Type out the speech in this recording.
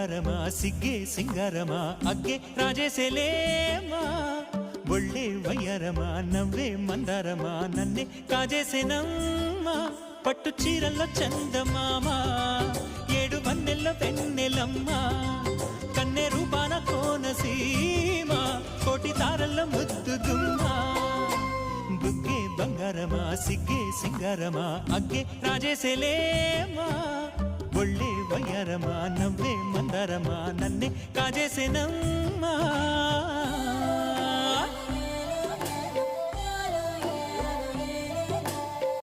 బంగారమా సిగ్గే సింగారమా అగ్గే రాజేసేలేమా ఒళ్ళే వయ్యారమా నవ్వే మందారమా నన్నే కాజేసేనమ్మా పట్టు చీరల్లో చందమామా ఏడు వన్నెల్లో వెన్నెలమ్మా కన్నె రూపాన కోనసీమ కోటి తారల్లో ముద్దుగుమ్మా బుగ్గే బంగారమా సిగ్గే సింగారమా అగ్గే రాజేసేలేమా ఒళ్ళే వయ్యారమా నవ్వే మందారమా నన్నే కాజేసేనమ్మా